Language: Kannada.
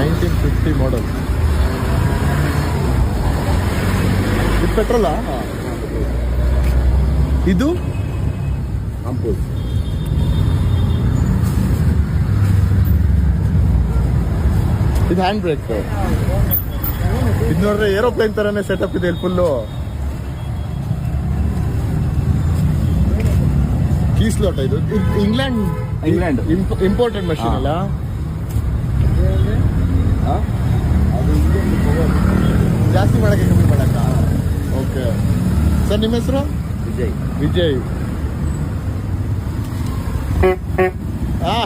1950 ಮಾಡಲ್. ಇದು ಪೆಟ್ರೋಲಾ? ಇದು ಅಂಪೂಲ್. ಇದು ಹ್ಯಾಂಡ್ ಬ್ರೇಕ್. ಇದು ನೋಡ್ರೆ ಏರೋಪ್ಲೇನ್ ತರನೇ ಸೆಟಪ್ ಇದೆ ಇಲ್ಲಿ ಫುಲ್ಲು. ಕೀ ಸ್ಲಾಟ್ ಇದು ಇಂಗ್ಲೆಂಡ್ ಇಂಪೋರ್ಟೆಡ್ ಮಷೀನ್ ಅಲ್ಲ? ಅದು ಜಾಸ್ತಿ ಮಾಡಕ್ಕೆ ಕಮ್ಮಿ ಮಾಡಕ್ಕ? ಓಕೆ ಸರ್, ನಿಮ್ಮ ಹೆಸರು? ವಿಜಯ್. ವಿಜಯ್. ಹಾ